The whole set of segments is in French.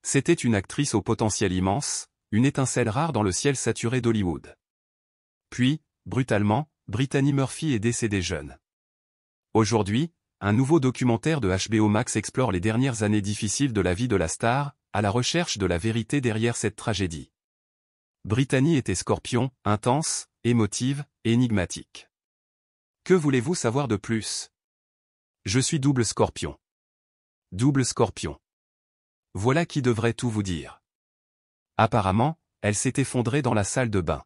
C'était une actrice au potentiel immense, une étincelle rare dans le ciel saturé d'Hollywood. Puis, brutalement, Brittany Murphy est décédée jeune. Aujourd'hui, un nouveau documentaire de HBO Max explore les dernières années difficiles de la vie de la star, à la recherche de la vérité derrière cette tragédie. Brittany était Scorpion, intense, émotive, énigmatique. Que voulez-vous savoir de plus? Je suis double Scorpion. Double Scorpion. Voilà qui devrait tout vous dire. Apparemment, elle s'est effondrée dans la salle de bain.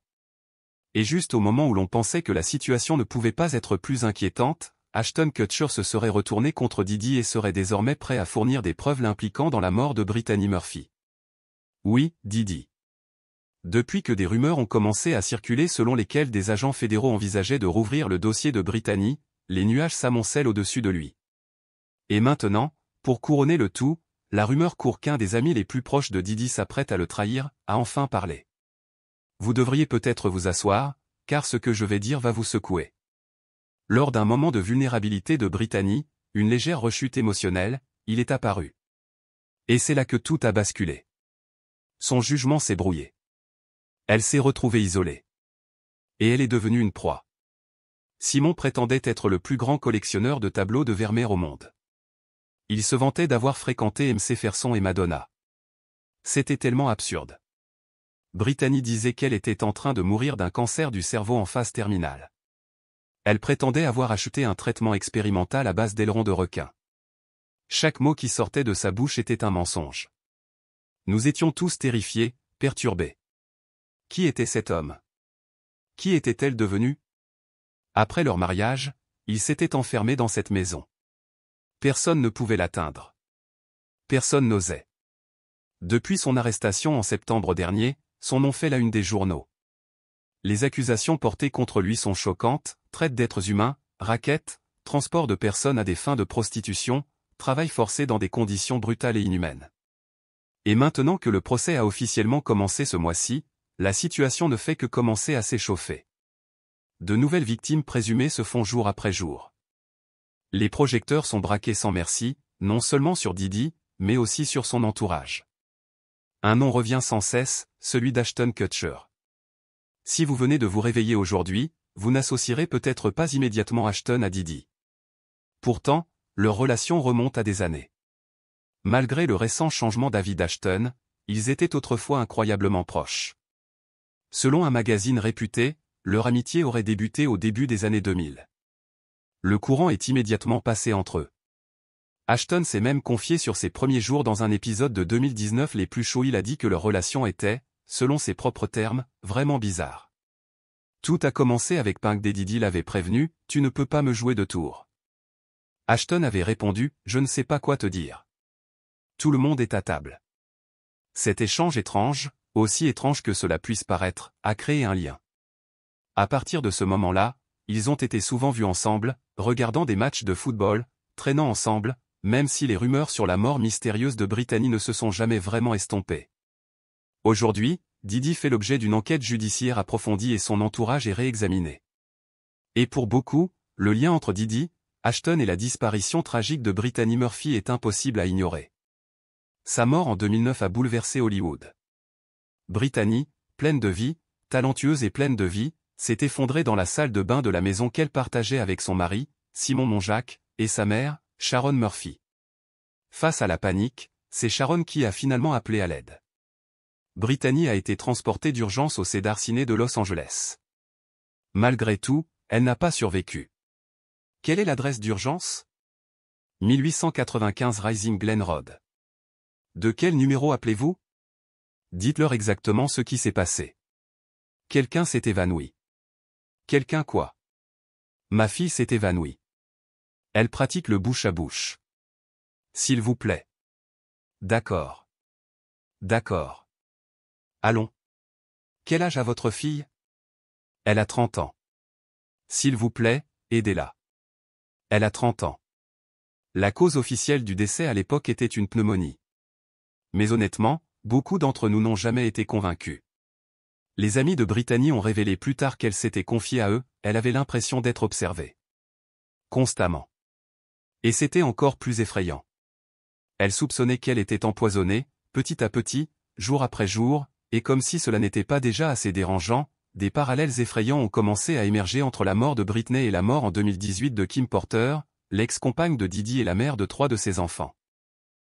Et juste au moment où l'on pensait que la situation ne pouvait pas être plus inquiétante, Ashton Kutcher se serait retourné contre Didi et serait désormais prêt à fournir des preuves l'impliquant dans la mort de Brittany Murphy. Oui, Didi. Depuis que des rumeurs ont commencé à circuler selon lesquelles des agents fédéraux envisageaient de rouvrir le dossier de Brittany, les nuages s'amoncellent au-dessus de lui. Et maintenant, pour couronner le tout, la rumeur court qu'un des amis les plus proches de Didi s'apprête à le trahir, a enfin parlé. Vous devriez peut-être vous asseoir, car ce que je vais dire va vous secouer. Lors d'un moment de vulnérabilité de Brittany, une légère rechute émotionnelle, il est apparu. Et c'est là que tout a basculé. Son jugement s'est brouillé. Elle s'est retrouvée isolée. Et elle est devenue une proie. Simon prétendait être le plus grand collectionneur de tableaux de Vermeer au monde. Il se vantait d'avoir fréquenté MC Ferson et Madonna. C'était tellement absurde. Brittany disait qu'elle était en train de mourir d'un cancer du cerveau en phase terminale. Elle prétendait avoir acheté un traitement expérimental à base d'ailerons de requin. Chaque mot qui sortait de sa bouche était un mensonge. Nous étions tous terrifiés, perturbés. Qui était cet homme? Qui était-elle devenue? Après leur mariage, il s'était enfermé dans cette maison. Personne ne pouvait l'atteindre. Personne n'osait. Depuis son arrestation en septembre dernier, son nom fait la une des journaux. Les accusations portées contre lui sont choquantes: traite d'êtres humains, racket, transport de personnes à des fins de prostitution, travail forcé dans des conditions brutales et inhumaines. Et maintenant que le procès a officiellement commencé ce mois-ci, la situation ne fait que commencer à s'échauffer. De nouvelles victimes présumées se font jour après jour. Les projecteurs sont braqués sans merci, non seulement sur Didi, mais aussi sur son entourage. Un nom revient sans cesse, celui d'Ashton Kutcher. Si vous venez de vous réveiller aujourd'hui, vous n'associerez peut-être pas immédiatement Ashton à Didi. Pourtant, leur relation remonte à des années. Malgré le récent changement d'avis d'Ashton, ils étaient autrefois incroyablement proches. Selon un magazine réputé, leur amitié aurait débuté au début des années 2000. Le courant est immédiatement passé entre eux. Ashton s'est même confié sur ses premiers jours dans un épisode de 2019 Les Plus Chauds. Il a dit que leur relation était, selon ses propres termes, vraiment bizarre. Tout a commencé avec Pink Diddy l'avait prévenu, tu ne peux pas me jouer de tours. Ashton avait répondu, je ne sais pas quoi te dire. Tout le monde est à table. Cet échange étrange, aussi étrange que cela puisse paraître, a créé un lien. À partir de ce moment-là, ils ont été souvent vus ensemble, regardant des matchs de football, traînant ensemble, même si les rumeurs sur la mort mystérieuse de Brittany ne se sont jamais vraiment estompées. Aujourd'hui, Didi fait l'objet d'une enquête judiciaire approfondie et son entourage est réexaminé. Et pour beaucoup, le lien entre Didi, Ashton et la disparition tragique de Brittany Murphy est impossible à ignorer. Sa mort en 2009 a bouleversé Hollywood. Brittany, pleine de vie, talentueuse et pleine de vie, s'est effondrée dans la salle de bain de la maison qu'elle partageait avec son mari, Simon Monjack, et sa mère, Sharon Murphy. Face à la panique, c'est Sharon qui a finalement appelé à l'aide. Brittany a été transportée d'urgence au Cedar Sinai de Los Angeles. Malgré tout, elle n'a pas survécu. Quelle est l'adresse d'urgence? 1895 Rising Glen Road. De quel numéro appelez-vous? Dites-leur exactement ce qui s'est passé. Quelqu'un s'est évanoui. Quelqu'un quoi? Ma fille s'est évanouie. Elle pratique le bouche à bouche. S'il vous plaît. D'accord. D'accord. Allons. Quel âge a votre fille? Elle a 30 ans. S'il vous plaît, aidez-la. Elle a 30 ans. La cause officielle du décès à l'époque était une pneumonie. Mais honnêtement, beaucoup d'entre nous n'ont jamais été convaincus. Les amis de Brittany ont révélé plus tard qu'elle s'était confiée à eux, elle avait l'impression d'être observée. Constamment. Et c'était encore plus effrayant. Elle soupçonnait qu'elle était empoisonnée, petit à petit, jour après jour, et comme si cela n'était pas déjà assez dérangeant, des parallèles effrayants ont commencé à émerger entre la mort de Britney et la mort en 2018 de Kim Porter, l'ex-compagne de Diddy et la mère de 3 de ses enfants.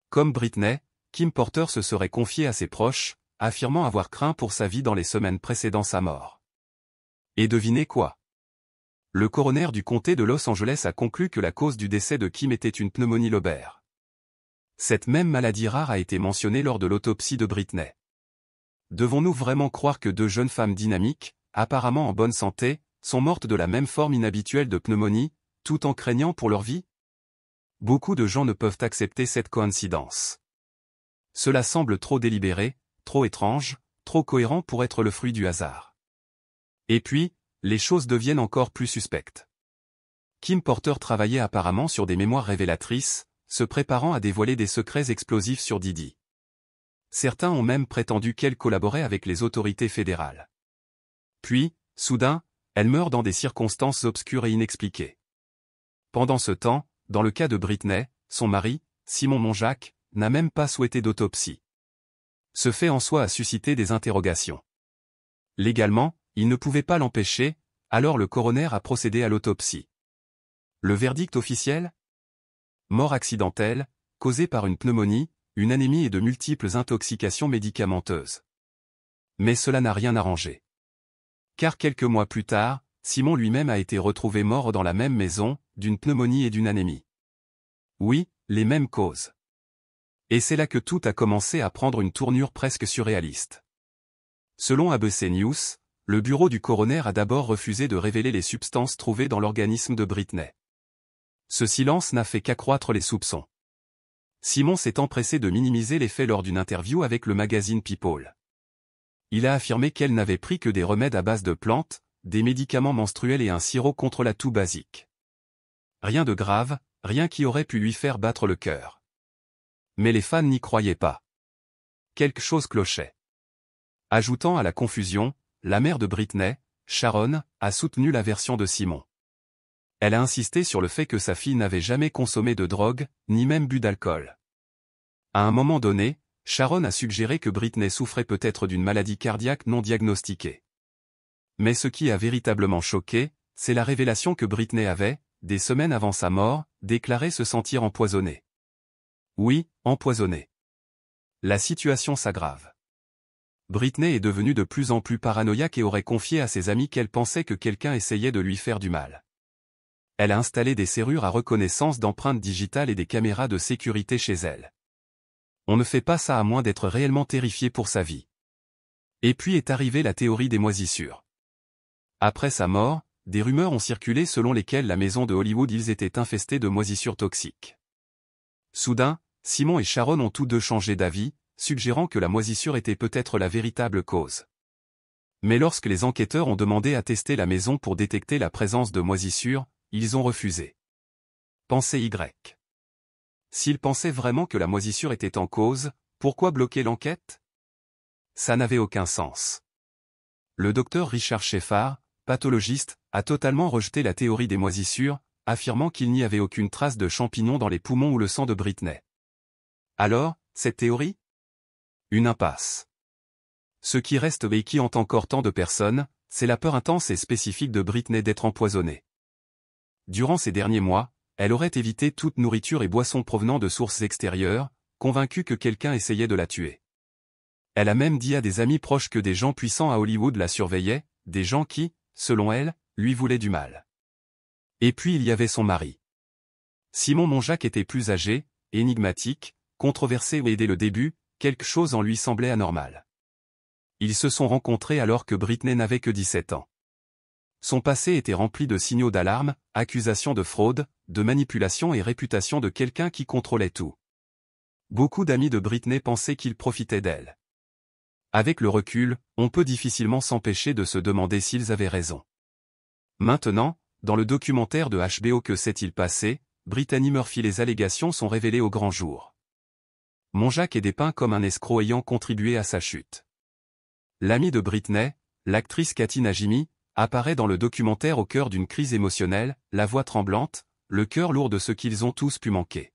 Comme Britney, Kim Porter se serait confiée à ses proches, affirmant avoir craint pour sa vie dans les semaines précédant sa mort. Et devinez quoi? Le coroner du comté de Los Angeles a conclu que la cause du décès de Kim était une pneumonie lobaire. Cette même maladie rare a été mentionnée lors de l'autopsie de Britney. Devons-nous vraiment croire que 2 jeunes femmes dynamiques, apparemment en bonne santé, sont mortes de la même forme inhabituelle de pneumonie, tout en craignant pour leur vie? Beaucoup de gens ne peuvent accepter cette coïncidence. Cela semble trop délibéré, trop étrange, trop cohérent pour être le fruit du hasard. Et puis, les choses deviennent encore plus suspectes. Kim Porter travaillait apparemment sur des mémoires révélatrices, se préparant à dévoiler des secrets explosifs sur Diddy. Certains ont même prétendu qu'elle collaborait avec les autorités fédérales. Puis, soudain, elle meurt dans des circonstances obscures et inexpliquées. Pendant ce temps, dans le cas de Britney, son mari, Simon Monjack, n'a même pas souhaité d'autopsie. Ce fait en soi a suscité des interrogations. Légalement, il ne pouvait pas l'empêcher, alors le coroner a procédé à l'autopsie. Le verdict officiel? Mort accidentelle, causée par une pneumonie, une anémie et de multiples intoxications médicamenteuses. Mais cela n'a rien arrangé. Car quelques mois plus tard, Simon lui-même a été retrouvé mort dans la même maison, d'une pneumonie et d'une anémie. Oui, les mêmes causes. Et c'est là que tout a commencé à prendre une tournure presque surréaliste. Selon ABC News, le bureau du coroner a d'abord refusé de révéler les substances trouvées dans l'organisme de Britney. Ce silence n'a fait qu'accroître les soupçons. Simon s'est empressé de minimiser les faits lors d'une interview avec le magazine People. Il a affirmé qu'elle n'avait pris que des remèdes à base de plantes, des médicaments menstruels et un sirop contre la toux basique. Rien de grave, rien qui aurait pu lui faire battre le cœur. Mais les fans n'y croyaient pas. Quelque chose clochait. Ajoutant à la confusion, la mère de Britney, Sharon, a soutenu la version de Simon. Elle a insisté sur le fait que sa fille n'avait jamais consommé de drogue, ni même bu d'alcool. À un moment donné, Sharon a suggéré que Britney souffrait peut-être d'une maladie cardiaque non diagnostiquée. Mais ce qui a véritablement choqué, c'est la révélation que Britney avait, des semaines avant sa mort, déclaré se sentir empoisonnée. Oui, empoisonnée. La situation s'aggrave. Britney est devenue de plus en plus paranoïaque et aurait confié à ses amis qu'elle pensait que quelqu'un essayait de lui faire du mal. Elle a installé des serrures à reconnaissance d'empreintes digitales et des caméras de sécurité chez elle. On ne fait pas ça à moins d'être réellement terrifié pour sa vie. Et puis est arrivée la théorie des moisissures. Après sa mort, des rumeurs ont circulé selon lesquelles la maison de Hollywood Hills était infestée de moisissures toxiques. Soudain, Simon et Sharon ont tous deux changé d'avis, suggérant que la moisissure était peut-être la véritable cause. Mais lorsque les enquêteurs ont demandé à tester la maison pour détecter la présence de moisissures, ils ont refusé. Pensée Y. S'ils pensaient vraiment que la moisissure était en cause, pourquoi bloquer l'enquête? Ça n'avait aucun sens. Le docteur Richard Shepard, pathologiste, a totalement rejeté la théorie des moisissures, affirmant qu'il n'y avait aucune trace de champignons dans les poumons ou le sang de Britney. Alors, cette théorie? Une impasse. Ce qui reste et qui hante encore tant de personnes, c'est la peur intense et spécifique de Britney d'être empoisonnée. Durant ces derniers mois, elle aurait évité toute nourriture et boissons provenant de sources extérieures, convaincue que quelqu'un essayait de la tuer. Elle a même dit à des amis proches que des gens puissants à Hollywood la surveillaient, des gens qui, selon elle, lui voulaient du mal. Et puis il y avait son mari. Simon Monjack était plus âgé, énigmatique, controversé et dès le début, quelque chose en lui semblait anormal. Ils se sont rencontrés alors que Britney n'avait que 17 ans. Son passé était rempli de signaux d'alarme, accusations de fraude, de manipulation et réputation de quelqu'un qui contrôlait tout. Beaucoup d'amis de Britney pensaient qu'il profitait d'elle. Avec le recul, on peut difficilement s'empêcher de se demander s'ils avaient raison. Maintenant, dans le documentaire de HBO Que s'est-il passé, Brittany Murphy, les allégations sont révélées au grand jour. Monjack est dépeint comme un escroc ayant contribué à sa chute. L'amie de Britney, l'actrice Kathy Najimy, apparaît dans le documentaire au cœur d'une crise émotionnelle, la voix tremblante, le cœur lourd de ce qu'ils ont tous pu manquer.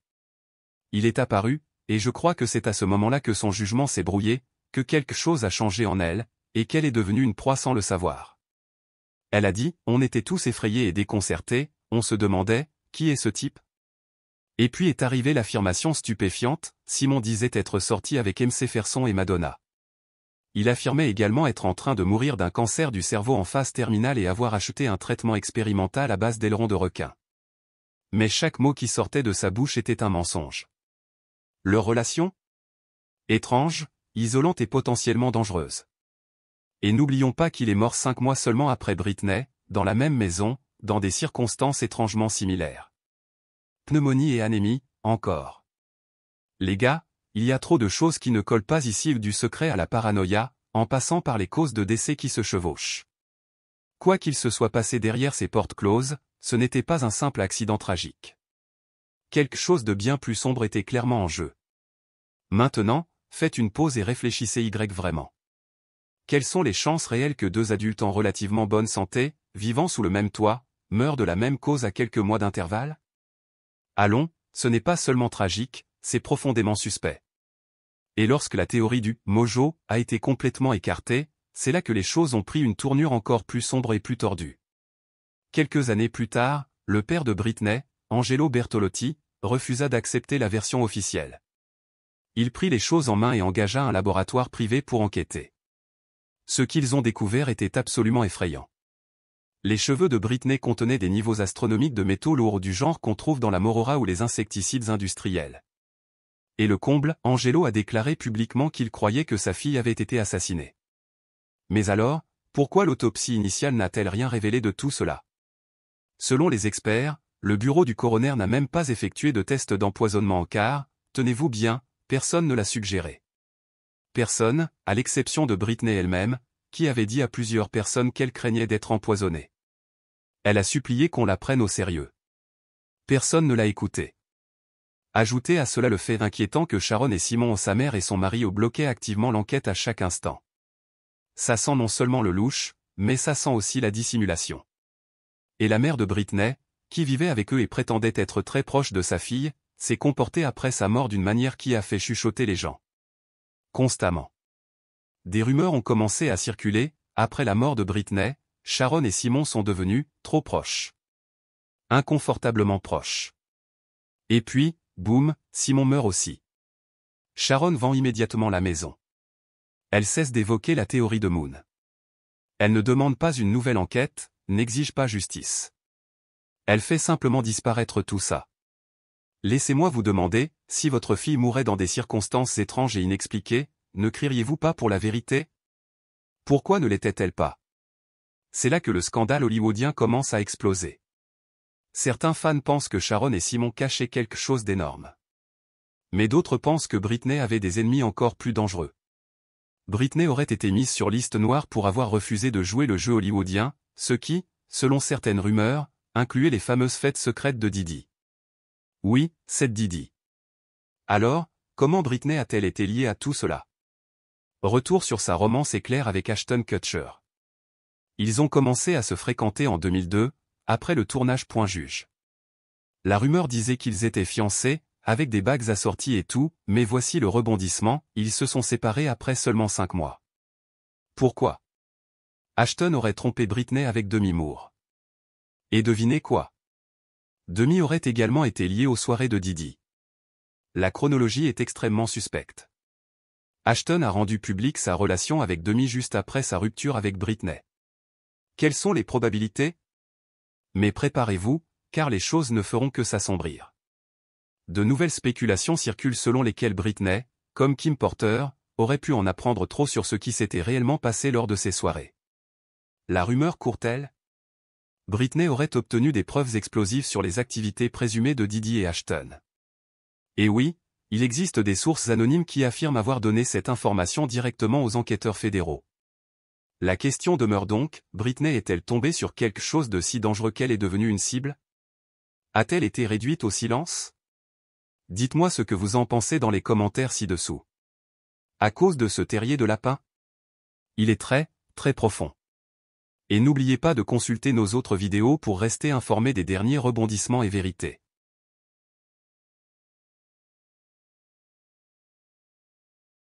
Il est apparu, et je crois que c'est à ce moment-là que son jugement s'est brouillé, que quelque chose a changé en elle, et qu'elle est devenue une proie sans le savoir. Elle a dit, on était tous effrayés et déconcertés, on se demandait, qui est ce type? Et puis est arrivée l'affirmation stupéfiante, Simon disait être sorti avec MC Ferson et Madonna. Il affirmait également être en train de mourir d'un cancer du cerveau en phase terminale et avoir acheté un traitement expérimental à base d'ailerons de requin. Mais chaque mot qui sortait de sa bouche était un mensonge. Leur relation? Étrange, isolante et potentiellement dangereuse. Et n'oublions pas qu'il est mort 5 mois seulement après Britney, dans la même maison, dans des circonstances étrangement similaires. Pneumonie et anémie, encore. Les gars, il y a trop de choses qui ne collent pas ici, du secret à la paranoïa, en passant par les causes de décès qui se chevauchent. Quoi qu'il se soit passé derrière ces portes closes, ce n'était pas un simple accident tragique. Quelque chose de bien plus sombre était clairement en jeu. Maintenant, faites une pause et réfléchissez vraiment. Quelles sont les chances réelles que 2 adultes en relativement bonne santé, vivant sous le même toit, meurent de la même cause à quelques mois d'intervalle? Allons, ce n'est pas seulement tragique, c'est profondément suspect. Et lorsque la théorie du « mojo » a été complètement écartée, c'est là que les choses ont pris une tournure encore plus sombre et plus tordue. Quelques années plus tard, le père de Britney, Angelo Bertolotti, refusa d'accepter la version officielle. Il prit les choses en main et engagea un laboratoire privé pour enquêter. Ce qu'ils ont découvert était absolument effrayant. Les cheveux de Britney contenaient des niveaux astronomiques de métaux lourds du genre qu'on trouve dans la morora ou les insecticides industriels. Et le comble, Angelo a déclaré publiquement qu'il croyait que sa fille avait été assassinée. Mais alors, pourquoi l'autopsie initiale n'a-t-elle rien révélé de tout cela? Selon les experts, le bureau du coroner n'a même pas effectué de test d'empoisonnement car, tenez-vous bien, personne ne l'a suggéré. Personne, à l'exception de Britney elle-même, qui avait dit à plusieurs personnes qu'elle craignait d'être empoisonnée. Elle a supplié qu'on la prenne au sérieux. Personne ne l'a écoutée. Ajoutez à cela le fait inquiétant que Sharon et Simon, sa mère et son mari, ont bloqué activement l'enquête à chaque instant. Ça sent non seulement le louche, mais ça sent aussi la dissimulation. Et la mère de Britney, qui vivait avec eux et prétendait être très proche de sa fille, s'est comportée après sa mort d'une manière qui a fait chuchoter les gens. Constamment. Des rumeurs ont commencé à circuler, après la mort de Britney, Sharon et Simon sont devenus trop proches. Inconfortablement proches. Et puis, boum, Simon meurt aussi. Sharon vend immédiatement la maison. Elle cesse d'évoquer la théorie de Moon. Elle ne demande pas une nouvelle enquête, n'exige pas justice. Elle fait simplement disparaître tout ça. Laissez-moi vous demander, si votre fille mourait dans des circonstances étranges et inexpliquées, ne crieriez-vous pas pour la vérité? Pourquoi ne l'était-elle pas? C'est là que le scandale hollywoodien commence à exploser. Certains fans pensent que Sharon et Simon cachaient quelque chose d'énorme. Mais d'autres pensent que Britney avait des ennemis encore plus dangereux. Britney aurait été mise sur liste noire pour avoir refusé de jouer le jeu hollywoodien, ce qui, selon certaines rumeurs, incluait les fameuses fêtes secrètes de Diddy. Oui, c'est Diddy. Alors, comment Britney a-t-elle été liée à tout cela? Retour sur sa romance éclair avec Ashton Kutcher. Ils ont commencé à se fréquenter en 2002, après le tournage Point Juge. La rumeur disait qu'ils étaient fiancés, avec des bagues assorties et tout, mais voici le rebondissement, ils se sont séparés après seulement 5 mois. Pourquoi? Ashton aurait trompé Britney avec Demi Moore. Et devinez quoi? Demi aurait également été liée aux soirées de Diddy. La chronologie est extrêmement suspecte. Ashton a rendu publique sa relation avec Demi juste après sa rupture avec Britney. Quelles sont les probabilités? Mais préparez-vous, car les choses ne feront que s'assombrir. De nouvelles spéculations circulent selon lesquelles Britney, comme Kim Porter, aurait pu en apprendre trop sur ce qui s'était réellement passé lors de ces soirées. La rumeur court-elle? Britney aurait obtenu des preuves explosives sur les activités présumées de Diddy et Ashton. Et oui, il existe des sources anonymes qui affirment avoir donné cette information directement aux enquêteurs fédéraux. La question demeure donc, Britney est-elle tombée sur quelque chose de si dangereux qu'elle est devenue une cible? A-t-elle été réduite au silence? Dites-moi ce que vous en pensez dans les commentaires ci-dessous. À cause de ce terrier de lapin? Il est très, très profond. Et n'oubliez pas de consulter nos autres vidéos pour rester informé des derniers rebondissements et vérités.